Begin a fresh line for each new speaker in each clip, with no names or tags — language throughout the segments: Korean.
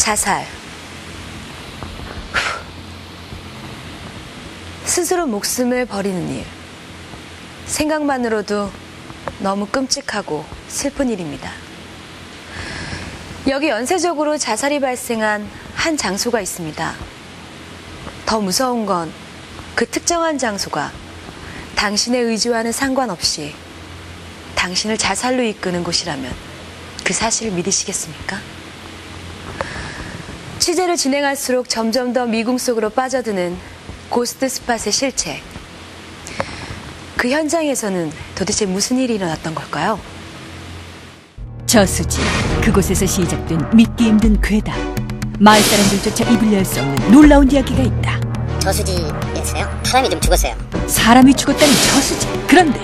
자살. 스스로 목숨을 버리는 일. 생각만으로도 너무 끔찍하고 슬픈 일입니다. 여기 연쇄적으로 자살이 발생한 한 장소가 있습니다. 더 무서운 건 그 특정한 장소가 당신의 의지와는 상관없이 당신을 자살로 이끄는 곳이라면 그 사실을 믿으시겠습니까? 취재를 진행할수록 점점 더 미궁 속으로 빠져드는 고스트 스팟의 실체. 그 현장에서는 도대체 무슨 일이 일어났던 걸까요?
저수지, 그곳에서 시작된 믿기 힘든 괴담. 마을 사람들조차 입을 열 수 없는 놀라운 이야기가 있다.
저수지에서요? 사람이 좀 죽었어요.
사람이 죽었다는 저수지. 그런데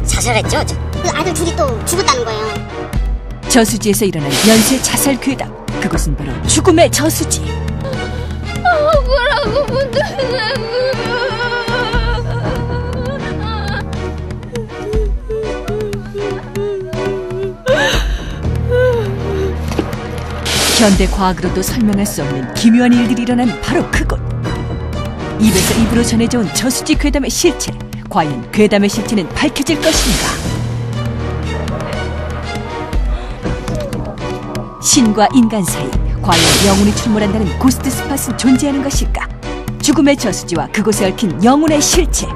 자살했죠?
그 아들 둘이 또 죽었다는 거예요.
저수지에서 일어난 연쇄 자살 괴담. 그것은 바로 죽음의 저수지.
억울하고 못하냐고.
현대 과학으로도 설명할 수 없는 기묘한 일들이 일어난 바로 그곳. 입에서 입으로 전해져온 저수지 괴담의 실체. 과연 괴담의 실체는 밝혀질 것인가? 신과 인간 사이, 과연 영혼이 출몰한다는 고스트 스팟은 존재하는 것일까? 죽음의 저수지와 그곳에 얽힌 영혼의 실체.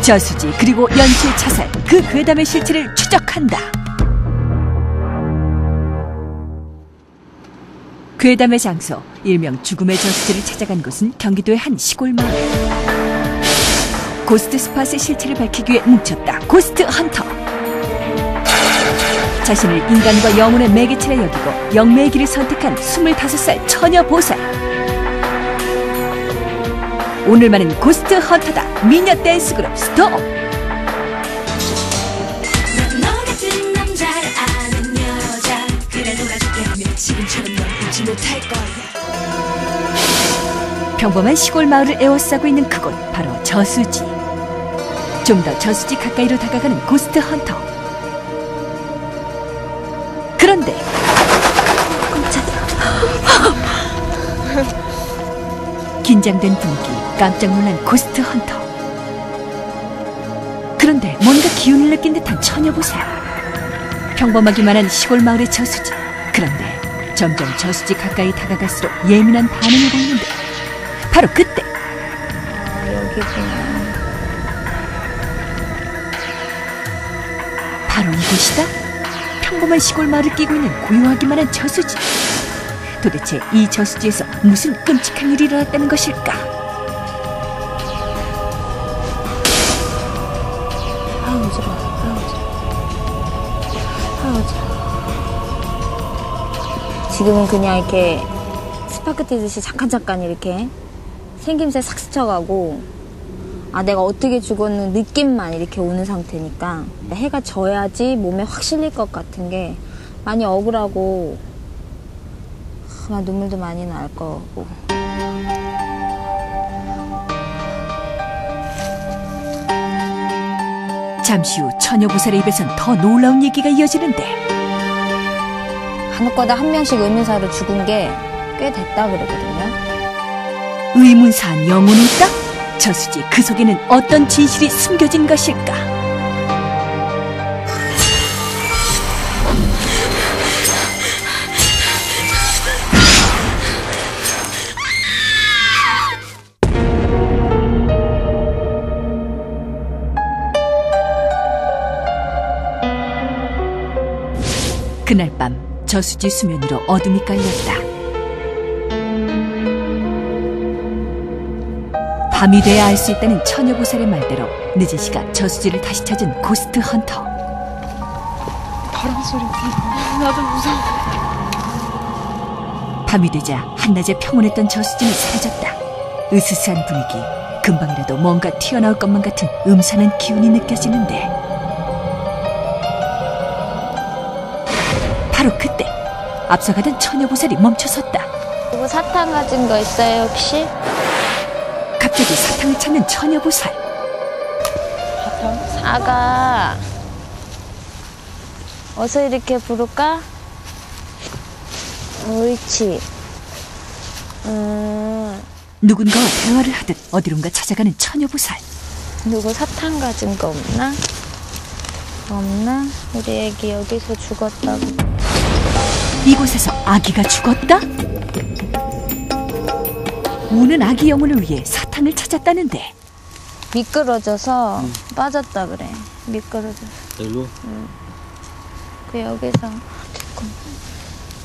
저수지 그리고 연쇄 자살, 그 괴담의 실체를 추적한다. 괴담의 장소, 일명 죽음의 저수지를 찾아간 곳은 경기도의 한 시골 마을. 고스트 스팟의 실체를 밝히기 위해 뭉쳤다. 고스트 헌터. 자신을 인간과 영혼의 매개체라 여기고 영매의 길을 선택한 25살 처녀 보살. 오늘만은 고스트 헌터다. 미녀 댄스 그룹 스톱. 평범한 시골 마을을 에워싸고 있는 그곳, 바로 저수지. 좀 더 저수지 가까이로 다가가는 고스트 헌터. 그런데 긴장된 분위기, 깜짝 놀란 고스트 헌터. 그런데 뭔가 기운을 느낀 듯한 처녀보살. 평범하기만 한 시골 마을의 저수지. 그런데 점점 저수지 가까이 다가갈수록 예민한 반응을 보이는데 바로 그때
여기구나.
바로 이곳이다? 평범한 시골 마을을 끼고 있는 고요하기만 한 저수지. 도대체 이 저수지에서 무슨 끔찍한 일이 일어났다는 것일까?
지금은 그냥 이렇게 스파크 뛰듯이 잠깐 이렇게 생김새 싹 스쳐가고, 아 내가 어떻게 죽었는 느낌만 이렇게 오는 상태니까 해가 져야지 몸에 확 실릴 것 같은 게 많이 억울하고 막 눈물도 많이 날 거고.
잠시 후 처녀보살의 입에선 더 놀라운 얘기가 이어지는데
간혹가다 한 명씩 의문사로 죽은 게 꽤 됐다 그러거든요.
의문사한 영혼이 있다? 저수지 그 속에는 어떤 진실이 숨겨진 것일까? 그날 밤 저수지 수면 위로 어둠이 깔렸다. 밤이 돼야 알 수 있다는 처녀보살의 말대로 늦은 시각 저수지를 다시 찾은 고스트 헌터.
바람 소리 나도 무서워.
밤이 되자 한낮에 평온했던 저수지는 사라졌다. 으스스한 분위기, 금방이라도 뭔가 튀어나올 것만 같은 음산한 기운이 느껴지는데 바로 그때 앞서가던 처녀보살이 멈춰섰다.
이거 사탕 가진 거 있어요 혹시?
갑자기 사탕을 찾는 처녀보살.
아가 어서 이렇게 부를까? 옳지.
누군가와 대화를 하듯 어디론가 찾아가는 처녀보살.
누구 사탕 가진 거 없나? 없나? 우리 애기 여기서 죽었다고.
이곳에서 아기가 죽었다? 우는 아기 영혼을 위해 사탕을 찾았다는데
미끄러져서 빠졌다 그래. 미끄러져서.
일로?
그 여기서.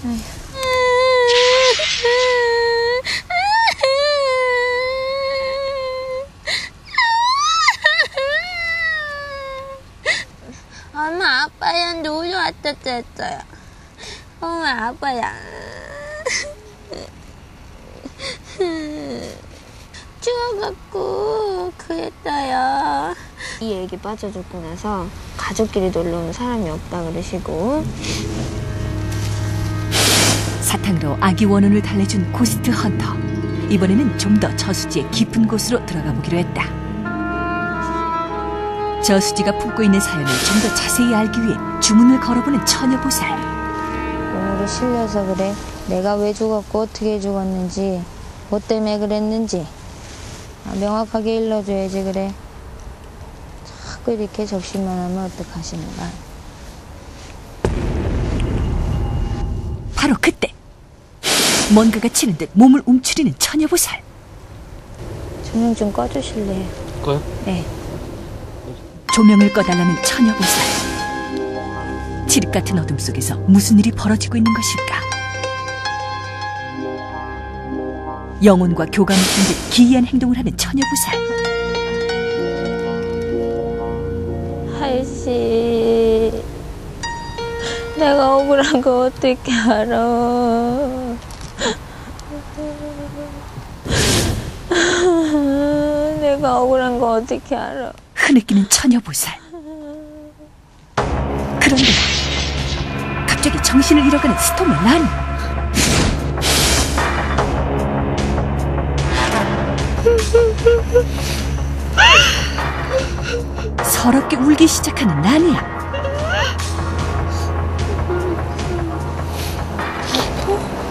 아휴. 엄마 아빠야 누구 왔다 뗐어요. 엄마 아빠야. 추워갖고 그랬어요. 이 얘기 빠져 죽고 나서 가족끼리 놀러 온 사람이 없다 그러시고.
사탕으로 아기 원혼을 달래준 고스트 헌터. 이번에는 좀 더 저수지의 깊은 곳으로 들어가 보기로 했다. 저수지가 품고 있는 사연을 좀 더 자세히 알기 위해 주문을 걸어보는 처녀보살.
몸으로 실려서 그래. 내가 왜 죽었고 어떻게 죽었는지, 뭐 때문에 그랬는지 명확하게 일러줘야지 그래. 자꾸 이렇게 적시만 하면 어떡하시는가.
바로 그때 뭔가가 치는 듯 몸을 움츠리는 처녀보살.
조명 좀 꺼주실래요?
꺼요?
네.
조명을 꺼달라는 처녀보살. 칠흑 같은 어둠 속에서 무슨 일이 벌어지고 있는 것일까? 영혼과 교감을 둔 듯 기이한 행동을 하는 처녀보살.
아이씨, 내가 억울한 거 어떻게 알아? 내가 억울한 거 어떻게 알아?
흐느끼는 처녀보살. 그런데 갑자기 정신을 잃어가는 스톰의 란. 서럽게 울기 시작하는 난이야.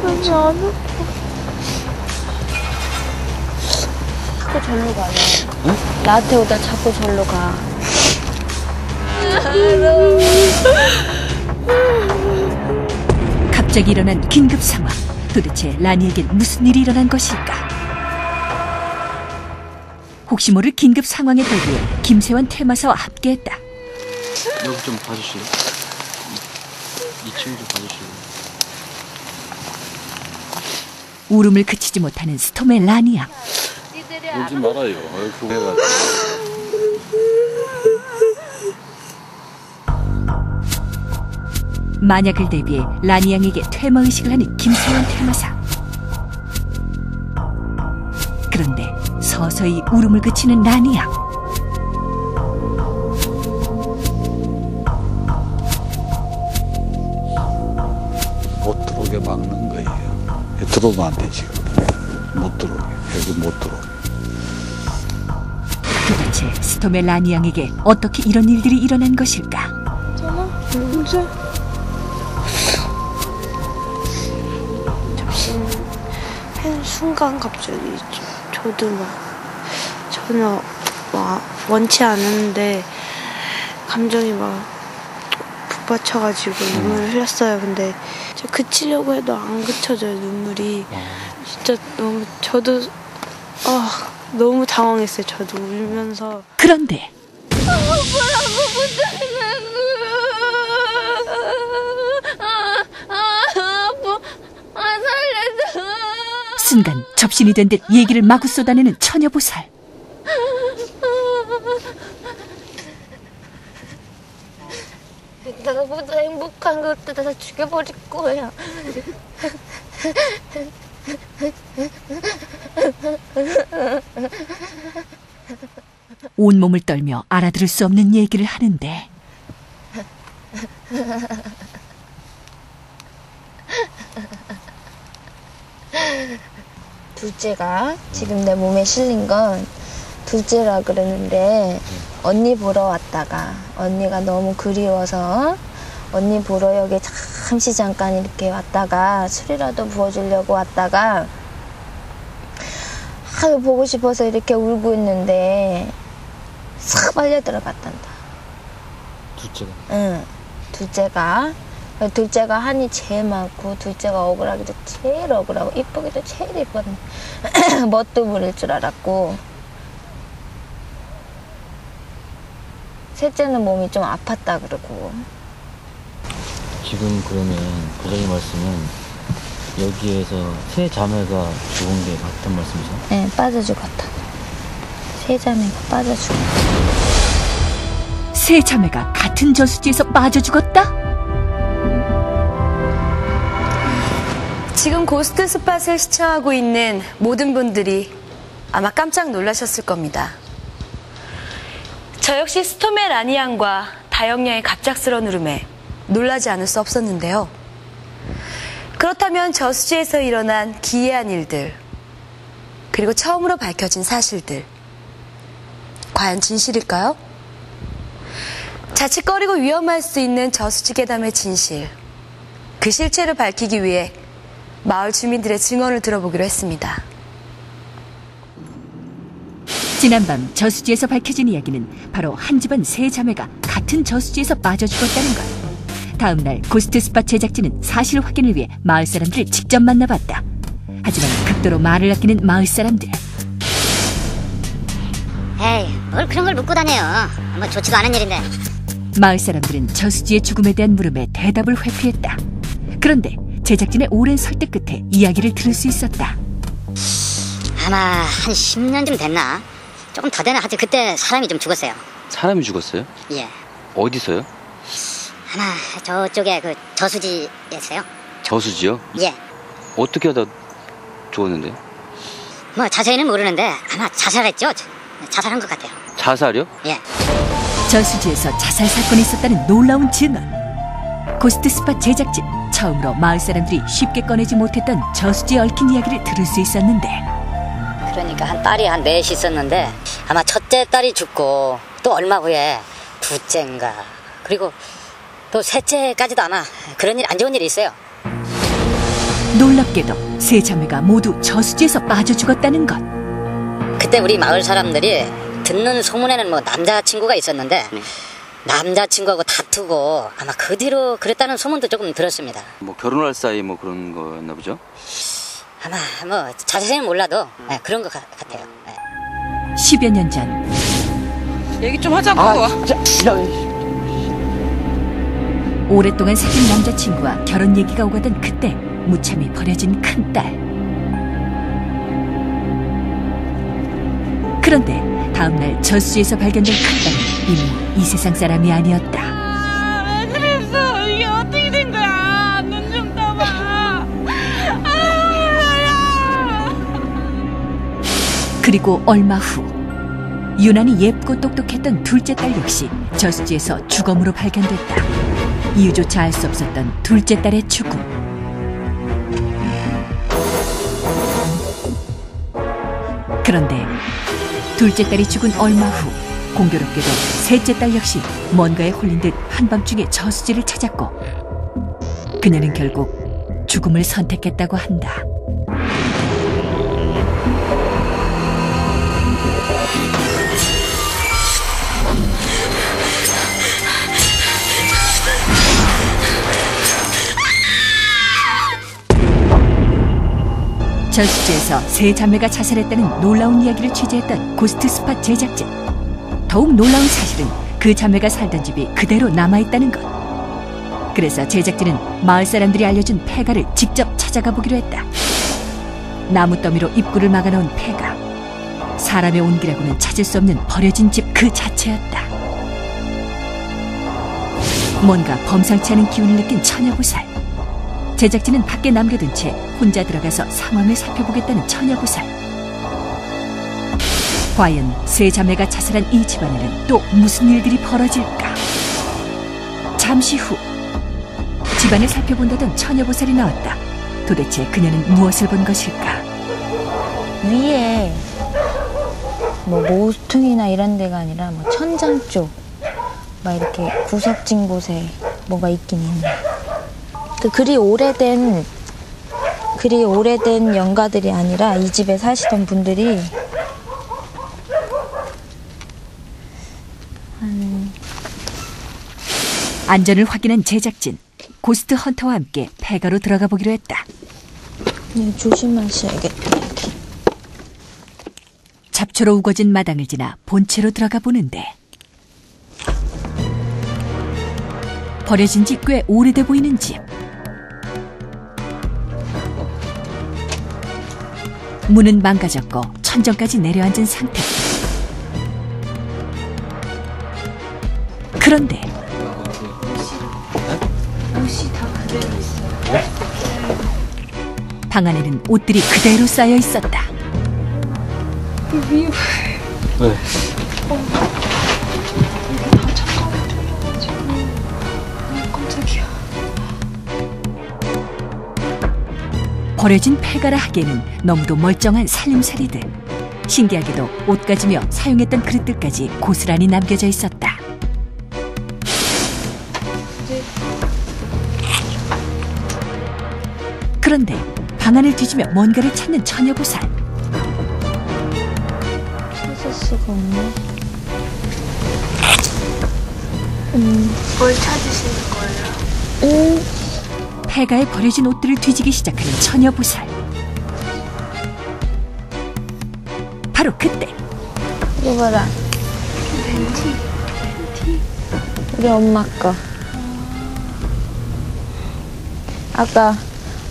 왠지 안 아파. 자꾸 절로 가요.
응?
나한테 오다 자꾸 절로 가.
갑자기 일어난 긴급 상황. 도대체 라니에겐 무슨 일이 일어난 것일까? 혹시 모를 긴급 상황에 대비해 김세환 테마사와 함께했다.
여기 좀 봐주실래요? 2층 좀 봐주실래요?
울음을 그치지 못하는 스톰의 라니양.
울지 말아요. 이렇게 해가지고.
만약을 대비해 라니양에게 퇴마의식을 하는 김세환 퇴마사. 그런데 서서히 울음을 그치는 라니양.
못 들어오게 막는 거예요. 들어오면 안 돼, 지금. 못 들어오게. 여기 못 들어오게.
도대체 스톰의 라니양에게 어떻게 이런 일들이 일어난 것일까?
언제? 접신한 순간 갑자기 저도 전혀 원치 않았는데 감정이 북받쳐가지고 눈물을 흘렸어요. 근데 그치려고 해도 안 그쳐져요, 눈물이. 진짜 너무 저도 너무 당황했어요. 저도 울면서.
그런데 순간 접신이 된 듯 얘기를 마구 쏟아내는 처녀보살.
나보다 행복한 것도 다 죽여버릴 거야.
온몸을 떨며 알아들을 수 없는 얘기를 하는데
둘째가 지금 내 몸에 실린 건 둘째라 그러는데 언니 보러 왔다가 언니가 너무 그리워서 언니 보러 여기 잠시 잠깐 이렇게 왔다가 술이라도 부어주려고 왔다가 하도 보고 싶어서 이렇게 울고 있는데 싹 빨려 들어갔단다.
둘째가?
응. 둘째가 한이 제일 많고 둘째가 억울하기도 제일 억울하고 이쁘기도 제일 이뻤네. 뭣도 모를 줄 알았고 셋째는 몸이 좀 아팠다 그러고.
지금 그러면 부장님 말씀은 여기에서 세 자매가 죽은 게 맞단 말씀이죠?
네, 빠져 죽었다. 세 자매가 빠져 죽었다.
세 자매가 같은 저수지에서 빠져 죽었다?
지금 고스트 스팟을 시청하고 있는 모든 분들이 아마 깜짝 놀라셨을 겁니다. 저 역시 스톰의 라니안과 다영양의 갑작스러운 울음에 놀라지 않을 수 없었는데요. 그렇다면 저수지에서 일어난 기이한 일들, 그리고 처음으로 밝혀진 사실들, 과연 진실일까요? 자칫거리고 위험할 수 있는 저수지 괴담의 진실, 그 실체를 밝히기 위해 마을 주민들의 증언을 들어보기로 했습니다.
지난밤 저수지에서 밝혀진 이야기는 바로 한 집안 세 자매가 같은 저수지에서 빠져 죽었다는 것. 다음 날 고스트 스팟 제작진은 사실 확인을 위해 마을 사람들을 직접 만나봤다. 하지만 극도로 말을 아끼는 마을 사람들.
에이, 뭘 그런 걸 묻고 다녀요. 뭐 좋지도 않은 일인데.
마을 사람들은 저수지의 죽음에 대한 물음에 대답을 회피했다. 그런데 제작진의 오랜 설득 끝에 이야기를 들을 수 있었다.
아마 한 10년쯤 됐나? 조금 더 되나? 하여튼 그때 사람이 좀 죽었어요.
사람이 죽었어요?
예.
어디서요?
아마 저쪽에 그 저수지에서요.
저수지요?
예.
어떻게 하다 죽었는데?
뭐 자세히는 모르는데 아마 자살했죠. 자살한 것 같아요.
자살이요?
예.
저수지에서 자살 사건이 있었다는 놀라운 증언. 고스트 스팟 제작진, 처음으로 마을 사람들이 쉽게 꺼내지 못했던 저수지에 얽힌 이야기를 들을 수 있었는데,
그러니까 한 딸이 한 넷이 있었는데 아마 첫째 딸이 죽고 또 얼마 후에 둘째인가 그리고 또 셋째까지도 아마 그런 일, 안 좋은 일이 있어요.
놀랍게도 세 자매가 모두 저수지에서 빠져 죽었다는 것.
그때 우리 마을 사람들이 듣는 소문에는 뭐 남자친구가 있었는데 남자친구하고 다투고 아마 그 뒤로 그랬다는 소문도 조금 들었습니다.
뭐 결혼할 사이 뭐 그런 거였나 보죠?
아마 뭐 자세히는 몰라도 그런 것 같아요.
10여 년 전
얘기 좀 하자고.
오랫동안 사귄 남자친구와 결혼 얘기가 오가던 그때 무참히 버려진 큰딸. 그런데 다음날 저수지에서 발견된 큰딸은 이미 이 세상 사람이 아니었다.
왜 그랬어? 이게 어떻게 된 거야? 눈 좀 떠봐.
그리고 얼마 후 유난히 예쁘고 똑똑했던 둘째 딸 역시 저수지에서 죽음으로 발견됐다. 이유조차 알 수 없었던 둘째 딸의 죽음. 그런데 둘째 딸이 죽은 얼마 후 공교롭게도 셋째 딸 역시 뭔가에 홀린 듯 한밤중에 저수지를 찾았고 그녀는 결국 죽음을 선택했다고 한다. 저수지에서 세 자매가 자살했다는 놀라운 이야기를 취재했던 고스트 스팟 제작진. 더욱 놀라운 사실은 그 자매가 살던 집이 그대로 남아있다는 것. 그래서 제작진은 마을 사람들이 알려준 폐가를 직접 찾아가 보기로 했다. 나무 더미로 입구를 막아놓은 폐가. 사람의 온기라고는 찾을 수 없는 버려진 집 그 자체였다. 뭔가 범상치 않은 기운을 느낀 처녀보살. 제작진은 밖에 남겨둔 채 혼자 들어가서 상황을 살펴보겠다는 처녀보살. 과연 세 자매가 자살한 이 집안에는 또 무슨 일들이 벌어질까? 잠시 후 집안을 살펴본다던 처녀보살이 나왔다. 도대체 그녀는 무엇을 본 것일까?
위에 뭐 모퉁이나 이런 데가 아니라 뭐 천장 쪽 막 이렇게 구석진 곳에 뭐가 있긴 있네. 그리 오래된 영가들이 아니라 이 집에 사시던 분들이
안전을 확인한 제작진. 고스트 헌터와 함께 폐가로 들어가 보기로 했다.
네, 조심하셔야겠다. 여기.
잡초로 우거진 마당을 지나 본체로 들어가 보는데 버려진 지 꽤 오래돼 보이는 집. 문은 망가졌고 천정까지 내려앉은 상태. 그런데
옷이 다 그대로 있어요.
방 안에는 옷들이 그대로 쌓여 있었다.
위에
왜?
깜짝이야.
버려진 폐가라 하기에는 너무도 멀쩡한 살림살이들. 신기하게도 옷 가지며 사용했던 그릇들까지 고스란히 남겨져 있었다. 그런데 방 안을 뒤지며 뭔가를 찾는 처녀보살.
찾을 수가 없네.
뭘 찾으시는 거예요?
폐가에 버려진 옷들을 뒤지기 시작하는 처녀보살. 바로 그때
이거 봐라.
팬티.
우리 엄마 거. 아까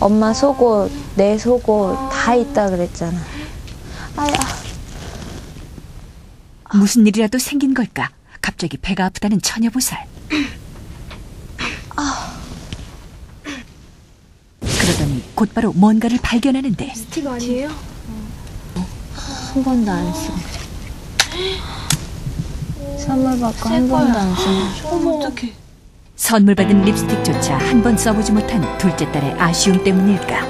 엄마 속옷, 내 속옷 다 있다 그랬잖아. 아야.
무슨 일이라도 생긴 걸까? 갑자기 배가 아프다는 처녀보살. 그러더니 곧바로 뭔가를 발견하는데
스틱 아니에요?
한 번도 안 쓰고. 선물 받고 한 번도 안 쓰고.
어머, 어떡해.
선물 받은 립스틱조차 한 번 써보지 못한 둘째 딸의 아쉬움 때문일까?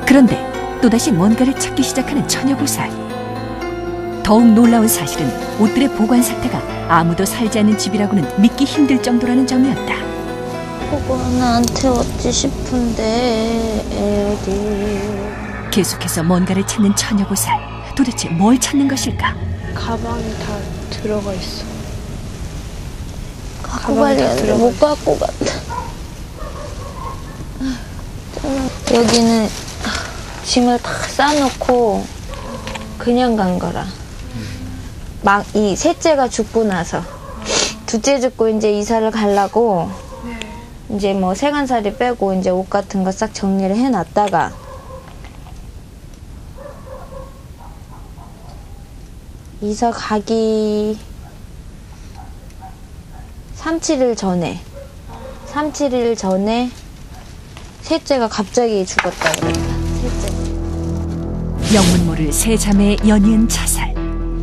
그런데 또다시 뭔가를 찾기 시작하는 처녀보살. 더욱 놀라운 사실은 옷들의 보관 상태가 아무도 살지 않는 집이라고는 믿기 힘들 정도라는 점이었다.
그거 나한테 어찌 싶은데 어디.
계속해서 뭔가를 찾는 처녀보살. 도대체 뭘 찾는 것일까?
가방에 다 들어가 있어.
갖고 가려는데 못 갖고 갔다. 여기는 짐을 다 싸놓고 그냥 간 거라. 막 이 셋째가 죽고 나서 둘째 죽고 이제 이사를 가려고 이제 뭐 세간살이 빼고 이제 옷 같은 거 싹 정리를 해놨다가 이사 가기 3-7일 전에 셋째가 갑자기 죽었다 그랬다. 셋째.
영문 모를 세 자매의 연이은 자살.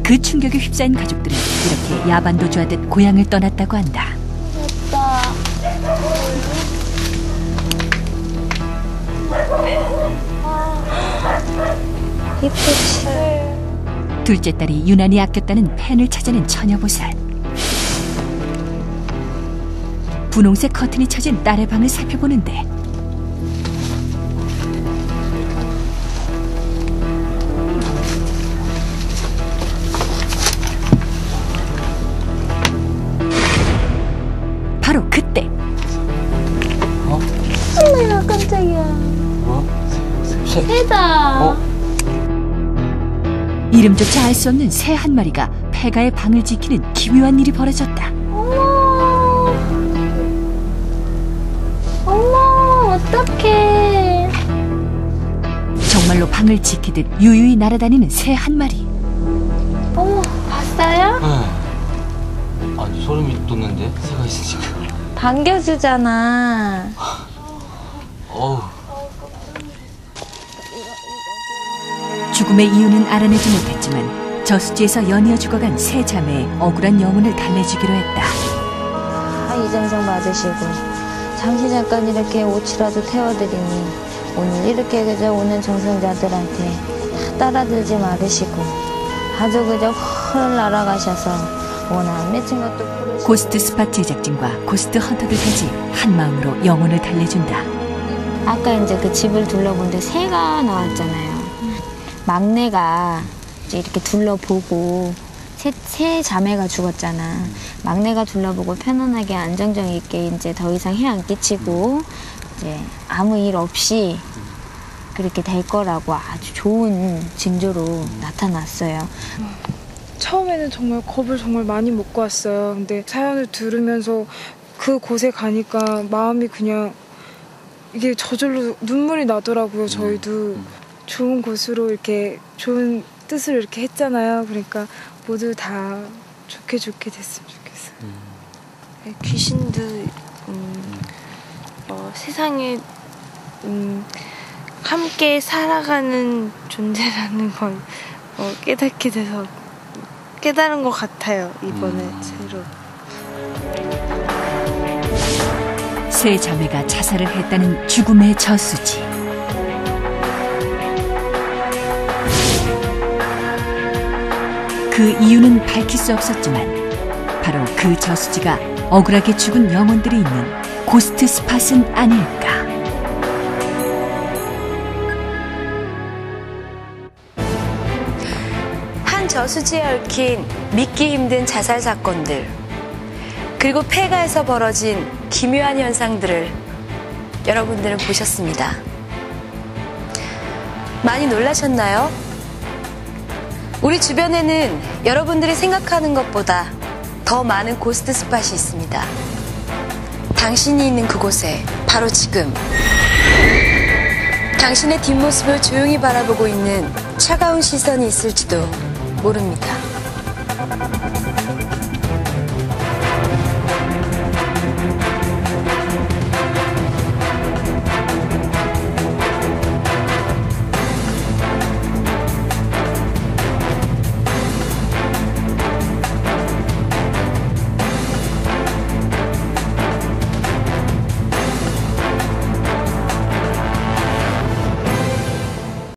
그 충격에 휩싸인 가족들은 이렇게 야반도주하듯 고향을 떠났다고 한다.
됐다. 이쁘지.
둘째 딸이 유난히 아꼈다는 펜을 찾아낸 처녀보살. 분홍색 커튼이 쳐진 딸의 방을 살펴보는데 바로 그때
엄마야 깜짝이야. 새다.
이름조차 알 수 없는 새 한 마리가 폐가의 방을 지키는 기묘한 일이 벌어졌다.
어머 어떡해.
정말로 방을 지키듯 유유히 날아다니는 새 한 마리.
어머 봤어요?
네. 아니 소름이 돋는데 새가 있으니까.
반겨주잖아.
어우.
죽음의 이유는 알아내지 못했지만 저수지에서 연이어 죽어간 세 자매의 억울한 영혼을 달래주기로 했다.
다 이정성 받으시고 잠깐 이렇게 옷이라도 태워드리니 오늘 이렇게 그저 오는 정성자들한테 다 따라들지 말으시고 아주 그저 헐 날아가셔서 워낙 맺힌 것도 모르시고.
고스트 스팟 제작진과 고스트 헌터들까지 한 마음으로 영혼을 달래준다.
아까 이제 그 집을 둘러보는데 새가 나왔잖아요. 막내가 이제 이렇게 둘러보고 세 자매가 죽었잖아. 막내가 둘러보고 편안하게 안정적 있게 이제 더 이상 해 안 끼치고 이제 아무 일 없이 그렇게 될 거라고 아주 좋은 징조로 나타났어요.
처음에는 정말 겁을 정말 많이 먹고 왔어요. 근데 사연을 들으면서 그 곳에 가니까 마음이 그냥 이게 저절로 눈물이 나더라고요. 저희도 좋은 곳으로 이렇게 좋은 뜻을 이렇게 했잖아요. 그러니까 모두 다 좋게 됐으면 좋겠어요. 귀신도 세상에 함께 살아가는 존재라는 걸 깨닫게 돼서 깨달은 것 같아요. 이번에 새로.
세 자매가 자살을 했다는 죽음의 저수지. 그 이유는 밝힐 수 없었지만 바로 그 저수지가 억울하게 죽은 영혼들이 있는 고스트 스팟은 아닐까.
한 저수지에 얽힌 믿기 힘든 자살 사건들, 그리고 폐가에서 벌어진 기묘한 현상들을 여러분들은 보셨습니다. 많이 놀라셨나요? 우리 주변에는 여러분들이 생각하는 것보다 더 많은 고스트 스팟이 있습니다. 당신이 있는 그곳에 바로 지금 당신의 뒷모습을 조용히 바라보고 있는 차가운 시선이 있을지도 모릅니다.